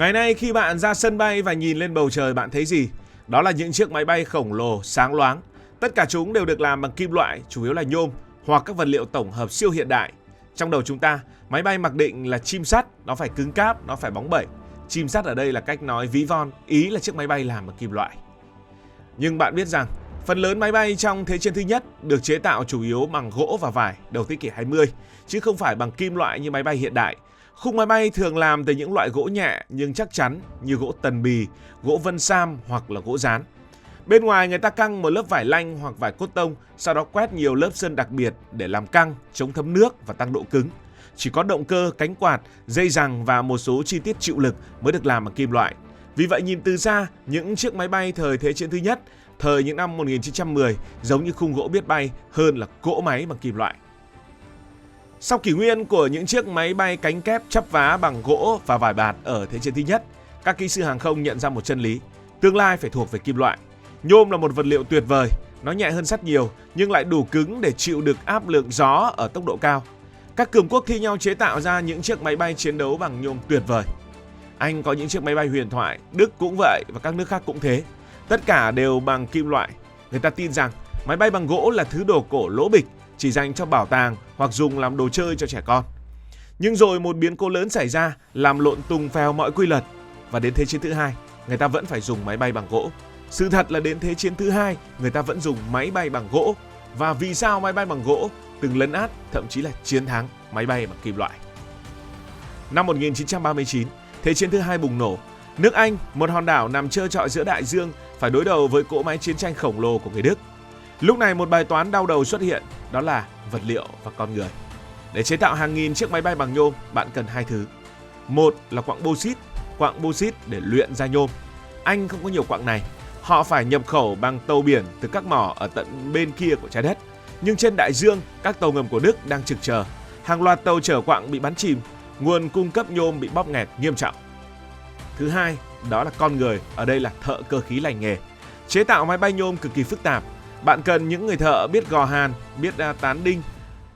Ngày nay khi bạn ra sân bay và nhìn lên bầu trời bạn thấy gì? Đó là những chiếc máy bay khổng lồ, sáng loáng. Tất cả chúng đều được làm bằng kim loại, chủ yếu là nhôm hoặc các vật liệu tổng hợp siêu hiện đại. Trong đầu chúng ta, máy bay mặc định là chim sắt, nó phải cứng cáp, nó phải bóng bẩy. Chim sắt ở đây là cách nói ví von, ý là chiếc máy bay làm bằng kim loại. Nhưng bạn biết rằng, phần lớn máy bay trong Thế chiến thứ nhất được chế tạo chủ yếu bằng gỗ và vải đầu thế kỷ 20, chứ không phải bằng kim loại như máy bay hiện đại. Khung máy bay thường làm từ những loại gỗ nhẹ nhưng chắc chắn như gỗ tần bì, gỗ vân sam hoặc là gỗ dán. Bên ngoài người ta căng một lớp vải lanh hoặc vải cốt tông, sau đó quét nhiều lớp sơn đặc biệt để làm căng, chống thấm nước và tăng độ cứng. Chỉ có động cơ, cánh quạt, dây giằng và một số chi tiết chịu lực mới được làm bằng kim loại. Vì vậy nhìn từ xa, những chiếc máy bay thời Thế chiến thứ nhất, thời những năm 1910 giống như khung gỗ biết bay hơn là cỗ máy bằng kim loại. Sau kỷ nguyên của những chiếc máy bay cánh kép chắp vá bằng gỗ và vải bạt ở Thế chiến thứ nhất, các kỹ sư hàng không nhận ra một chân lý, tương lai phải thuộc về kim loại. Nhôm là một vật liệu tuyệt vời, nó nhẹ hơn sắt nhiều nhưng lại đủ cứng để chịu được áp lực gió ở tốc độ cao. Các cường quốc thi nhau chế tạo ra những chiếc máy bay chiến đấu bằng nhôm tuyệt vời. Anh có những chiếc máy bay huyền thoại, Đức cũng vậy và các nước khác cũng thế. Tất cả đều bằng kim loại. Người ta tin rằng máy bay bằng gỗ là thứ đồ cổ lỗ bịch, chỉ dành cho bảo tàng hoặc dùng làm đồ chơi cho trẻ con. Nhưng rồi một biến cố lớn xảy ra làm lộn tùng phèo mọi quy luật. Và đến Thế chiến thứ hai, người ta vẫn phải dùng máy bay bằng gỗ. Sự thật là đến Thế chiến thứ hai, người ta vẫn dùng máy bay bằng gỗ. Và vì sao máy bay bằng gỗ từng lấn át, thậm chí là chiến thắng máy bay bằng kim loại. Năm 1939, Thế chiến thứ hai bùng nổ. Nước Anh, một hòn đảo nằm trơ trọi giữa đại dương, phải đối đầu với cỗ máy chiến tranh khổng lồ của người Đức. Lúc này một bài toán đau đầu xuất hiện, đó là vật liệu và con người. Để chế tạo hàng nghìn chiếc máy bay bằng nhôm, bạn cần hai thứ. Một là quặng bauxit để luyện ra nhôm. Anh không có nhiều quặng này. Họ phải nhập khẩu bằng tàu biển từ các mỏ ở tận bên kia của trái đất. Nhưng trên đại dương, các tàu ngầm của Đức đang trực chờ. Hàng loạt tàu chở quặng bị bắn chìm, nguồn cung cấp nhôm bị bóp nghẹt nghiêm trọng. Thứ hai, đó là con người, ở đây là thợ cơ khí lành nghề. Chế tạo máy bay nhôm cực kỳ phức tạp. Bạn cần những người thợ biết gò hàn, biết tán đinh.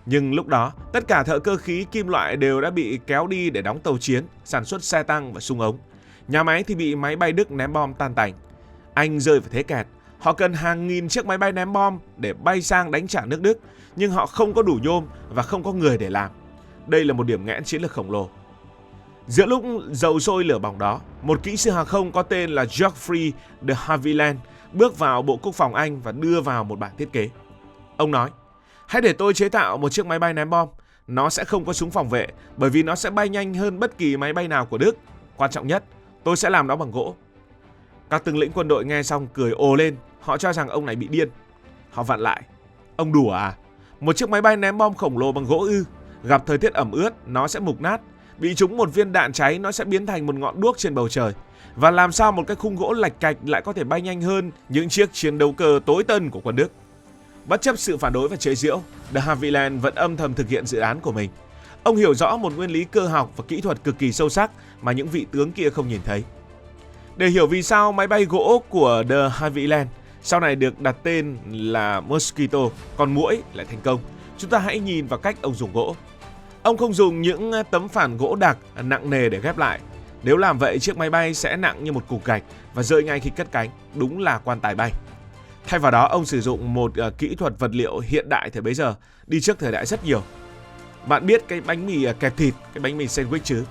Nhưng lúc đó, tất cả thợ cơ khí kim loại đều đã bị kéo đi để đóng tàu chiến, sản xuất xe tăng và súng ống. Nhà máy thì bị máy bay Đức ném bom tan tành. Anh rơi vào thế kẹt. Họ cần hàng nghìn chiếc máy bay ném bom để bay sang đánh trả nước Đức, nhưng họ không có đủ nhôm và không có người để làm. Đây là một điểm nghẽn chiến lược khổng lồ. Giữa lúc dầu sôi lửa bỏng đó, một kỹ sư hàng không có tên là Geoffrey de Havilland bước vào Bộ Quốc phòng Anh và đưa vào một bản thiết kế. Ông nói, hãy để tôi chế tạo một chiếc máy bay ném bom. Nó sẽ không có súng phòng vệ bởi vì nó sẽ bay nhanh hơn bất kỳ máy bay nào của Đức. Quan trọng nhất, tôi sẽ làm nó bằng gỗ. Các tướng lĩnh quân đội nghe xong cười ồ lên, họ cho rằng ông này bị điên. Họ vặn lại, ông đùa à? Một chiếc máy bay ném bom khổng lồ bằng gỗ ư? Gặp thời tiết ẩm ướt, nó sẽ mục nát. Bị trúng một viên đạn cháy, nó sẽ biến thành một ngọn đuốc trên bầu trời. Và làm sao một cái khung gỗ lạch cạch lại có thể bay nhanh hơn những chiếc chiến đấu cơ tối tân của quân Đức? Bất chấp sự phản đối và chế giễu, de Havilland vẫn âm thầm thực hiện dự án của mình. Ông hiểu rõ một nguyên lý cơ học và kỹ thuật cực kỳ sâu sắc mà những vị tướng kia không nhìn thấy. Để hiểu vì sao máy bay gỗ của de Havilland sau này được đặt tên là Mosquito, còn muỗi lại thành công, chúng ta hãy nhìn vào cách ông dùng gỗ. Ông không dùng những tấm phản gỗ đặc nặng nề để ghép lại. Nếu làm vậy, chiếc máy bay sẽ nặng như một cục gạch và rơi ngay khi cất cánh, đúng là quan tài bay. Thay vào đó, ông sử dụng một kỹ thuật vật liệu hiện đại thời bấy giờ, đi trước thời đại rất nhiều. Bạn biết cái bánh mì kẹp thịt, cái bánh mì sandwich chứ?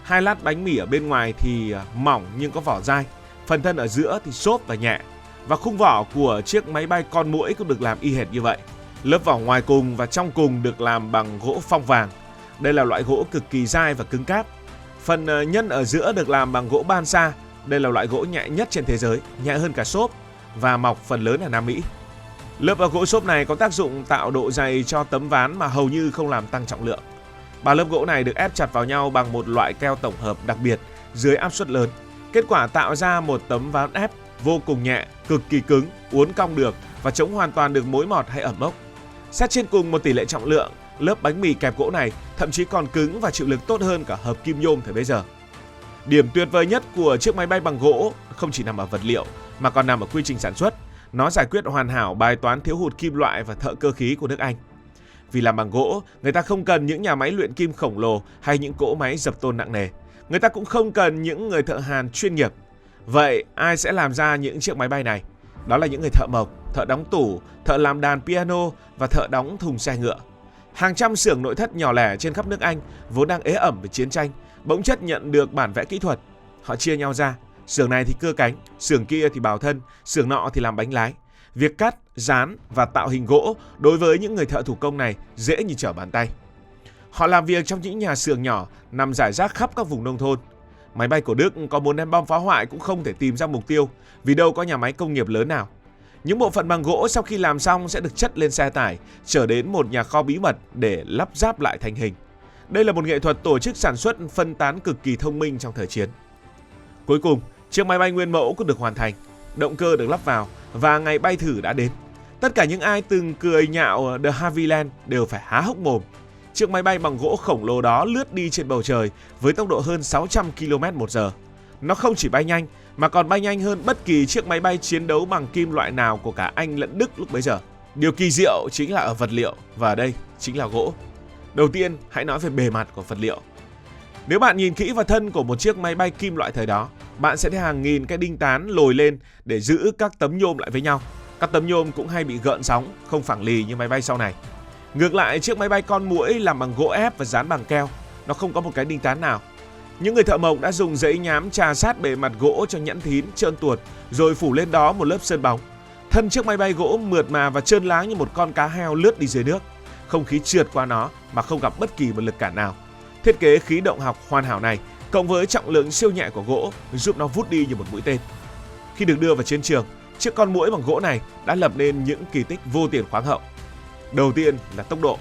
Hai lát bánh mì ở bên ngoài thì mỏng nhưng có vỏ dai, phần thân ở giữa thì xốp và nhẹ. Và khung vỏ của chiếc máy bay con muỗi cũng được làm y hệt như vậy. Lớp vỏ ngoài cùng và trong cùng được làm bằng gỗ phong vàng. Đây là loại gỗ cực kỳ dai và cứng cáp. Phần nhân ở giữa được làm bằng gỗ balsa. Đây là loại gỗ nhẹ nhất trên thế giới, nhẹ hơn cả xốp và mọc phần lớn ở Nam Mỹ. Lớp gỗ xốp này có tác dụng tạo độ dày cho tấm ván mà hầu như không làm tăng trọng lượng. Ba lớp gỗ này được ép chặt vào nhau bằng một loại keo tổng hợp đặc biệt dưới áp suất lớn. Kết quả tạo ra một tấm ván ép vô cùng nhẹ, cực kỳ cứng, uốn cong được và chống hoàn toàn được mối mọt hay ẩm mốc. Xét trên cùng một tỷ lệ trọng lượng, lớp bánh mì kẹp gỗ này thậm chí còn cứng và chịu lực tốt hơn cả hợp kim nhôm thời bấy giờ. Điểm tuyệt vời nhất của chiếc máy bay bằng gỗ không chỉ nằm ở vật liệu mà còn nằm ở quy trình sản xuất. Nó giải quyết hoàn hảo bài toán thiếu hụt kim loại và thợ cơ khí của nước Anh. Vì làm bằng gỗ, người ta không cần những nhà máy luyện kim khổng lồ hay những cỗ máy dập tôn nặng nề. Người ta cũng không cần những người thợ hàn chuyên nghiệp. Vậy ai sẽ làm ra những chiếc máy bay này? Đó là những người thợ mộc, thợ đóng tủ, thợ làm đàn piano và thợ đóng thùng xe ngựa. Hàng trăm xưởng nội thất nhỏ lẻ trên khắp nước Anh vốn đang ế ẩm với chiến tranh, bỗng chất nhận được bản vẽ kỹ thuật. Họ chia nhau ra, xưởng này thì cưa cánh, xưởng kia thì bào thân, xưởng nọ thì làm bánh lái. Việc cắt, dán và tạo hình gỗ đối với những người thợ thủ công này dễ như trở bàn tay. Họ làm việc trong những nhà xưởng nhỏ nằm rải rác khắp các vùng nông thôn. Máy bay của Đức có muốn ném bom phá hoại cũng không thể tìm ra mục tiêu vì đâu có nhà máy công nghiệp lớn nào. Những bộ phận bằng gỗ sau khi làm xong sẽ được chất lên xe tải, chở đến một nhà kho bí mật để lắp ráp lại thành hình. Đây là một nghệ thuật tổ chức sản xuất phân tán cực kỳ thông minh trong thời chiến. Cuối cùng, chiếc máy bay nguyên mẫu cũng được hoàn thành, động cơ được lắp vào và ngày bay thử đã đến. Tất cả những ai từng cười nhạo De Havilland đều phải há hốc mồm. Chiếc máy bay bằng gỗ khổng lồ đó lướt đi trên bầu trời với tốc độ hơn 600 km/h. Nó không chỉ bay nhanh mà còn bay nhanh hơn bất kỳ chiếc máy bay chiến đấu bằng kim loại nào của cả Anh lẫn Đức lúc bấy giờ. Điều kỳ diệu chính là ở vật liệu và ở đây chính là gỗ. Đầu tiên, hãy nói về bề mặt của vật liệu. Nếu bạn nhìn kỹ vào thân của một chiếc máy bay kim loại thời đó, bạn sẽ thấy hàng nghìn cái đinh tán lồi lên để giữ các tấm nhôm lại với nhau. Các tấm nhôm cũng hay bị gợn sóng, không phẳng lì như máy bay sau này. Ngược lại, chiếc máy bay con muỗi làm bằng gỗ ép và dán bằng keo, nó không có một cái đinh tán nào. Những người thợ mộc đã dùng giấy nhám chà sát bề mặt gỗ cho nhẵn thín, trơn tuột, rồi phủ lên đó một lớp sơn bóng. Thân chiếc máy bay gỗ mượt mà và trơn láng như một con cá heo lướt đi dưới nước. Không khí trượt qua nó mà không gặp bất kỳ một lực cản nào. Thiết kế khí động học hoàn hảo này, cộng với trọng lượng siêu nhẹ của gỗ, giúp nó vút đi như một mũi tên. Khi được đưa vào chiến trường, chiếc con muỗi bằng gỗ này đã lập nên những kỳ tích vô tiền khoáng hậu. Đầu tiên là tốc độ.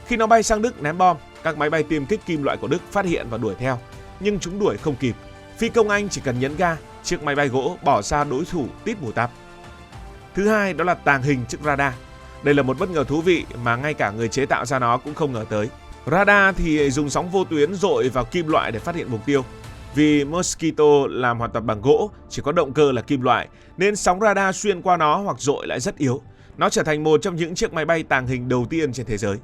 Khi nó bay sang Đức ném bom, các máy bay tiêm kích kim loại của Đức phát hiện và đuổi theo, nhưng chúng đuổi không kịp. Phi công Anh chỉ cần nhấn ga, chiếc máy bay gỗ bỏ xa đối thủ tít mù tắp. Thứ hai đó là tàng hình chiếc radar. Đây là một bất ngờ thú vị mà ngay cả người chế tạo ra nó cũng không ngờ tới. Radar thì dùng sóng vô tuyến dội vào kim loại để phát hiện mục tiêu. Vì Mosquito làm hoàn toàn bằng gỗ, chỉ có động cơ là kim loại, nên sóng radar xuyên qua nó hoặc dội lại rất yếu. Nó trở thành một trong những chiếc máy bay tàng hình đầu tiên trên thế giới.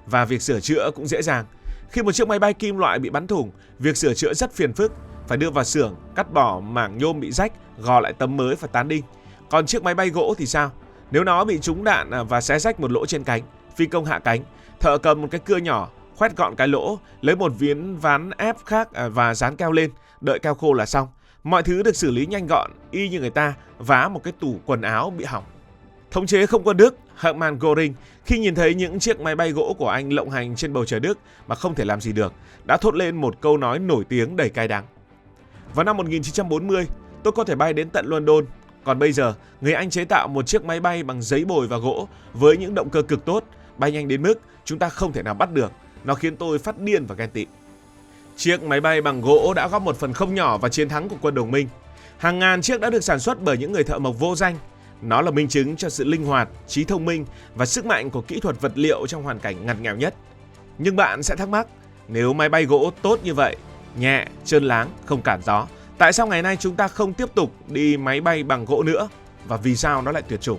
Và việc sửa chữa cũng dễ dàng. Khi một chiếc máy bay kim loại bị bắn thủng, việc sửa chữa rất phiền phức. Phải đưa vào xưởng, cắt bỏ mảng nhôm bị rách, gò lại tấm mới và tán đinh. Còn chiếc máy bay gỗ thì sao? Nếu nó bị trúng đạn và xé rách một lỗ trên cánh, phi công hạ cánh, thợ cầm một cái cưa nhỏ, khoét gọn cái lỗ, lấy một miếng ván ép khác và dán keo lên, đợi keo khô là xong. Mọi thứ được xử lý nhanh gọn, y như người ta vá một cái tủ quần áo bị hỏng. Thống chế không quân Đức Hermann Göring khi nhìn thấy những chiếc máy bay gỗ của Anh lộng hành trên bầu trời Đức mà không thể làm gì được, đã thốt lên một câu nói nổi tiếng đầy cay đắng. Vào năm 1940, tôi có thể bay đến tận London. Còn bây giờ, người Anh chế tạo một chiếc máy bay bằng giấy bồi và gỗ với những động cơ cực tốt, bay nhanh đến mức chúng ta không thể nào bắt được. Nó khiến tôi phát điên và ghen tị. Chiếc máy bay bằng gỗ đã góp một phần không nhỏ vào chiến thắng của quân đồng minh. Hàng ngàn chiếc đã được sản xuất bởi những người thợ mộc vô danh. Nó là minh chứng cho sự linh hoạt, trí thông minh và sức mạnh của kỹ thuật vật liệu trong hoàn cảnh ngặt nghèo nhất. Nhưng bạn sẽ thắc mắc, nếu máy bay gỗ tốt như vậy, nhẹ, trơn láng, không cản gió, tại sao ngày nay chúng ta không tiếp tục đi máy bay bằng gỗ nữa? Và vì sao nó lại tuyệt chủng?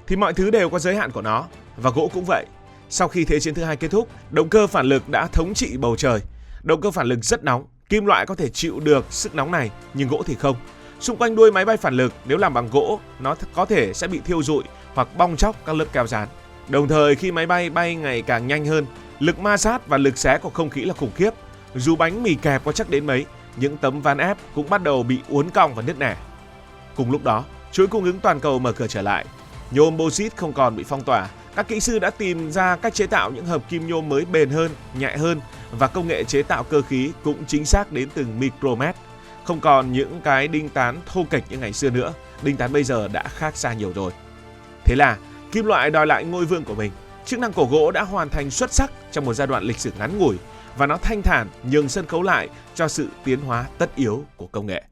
Thì mọi thứ đều có giới hạn của nó, và gỗ cũng vậy. Sau khi Thế chiến thứ hai kết thúc, động cơ phản lực đã thống trị bầu trời. Động cơ phản lực rất nóng, kim loại có thể chịu được sức nóng này, nhưng gỗ thì không. Xung quanh đuôi máy bay phản lực nếu làm bằng gỗ, nó có thể sẽ bị thiêu rụi hoặc bong tróc các lớp keo dán. Đồng thời khi máy bay bay ngày càng nhanh hơn, lực ma sát và lực xé của không khí là khủng khiếp. Dù bánh mì kẹp có chắc đến mấy, những tấm ván ép cũng bắt đầu bị uốn cong và nứt nẻ. Cùng lúc đó, chuỗi cung ứng toàn cầu mở cửa trở lại. Nhôm bauxit không còn bị phong tỏa. Các kỹ sư đã tìm ra cách chế tạo những hợp kim nhôm mới bền hơn, nhẹ hơn và công nghệ chế tạo cơ khí cũng chính xác đến từng micromet. Không còn những cái đinh tán thô kệch như ngày xưa nữa, đinh tán bây giờ đã khác xa nhiều rồi. Thế là kim loại đòi lại ngôi vương của mình. Chức năng của gỗ đã hoàn thành xuất sắc trong một giai đoạn lịch sử ngắn ngủi và nó thanh thản nhường sân khấu lại cho sự tiến hóa tất yếu của công nghệ.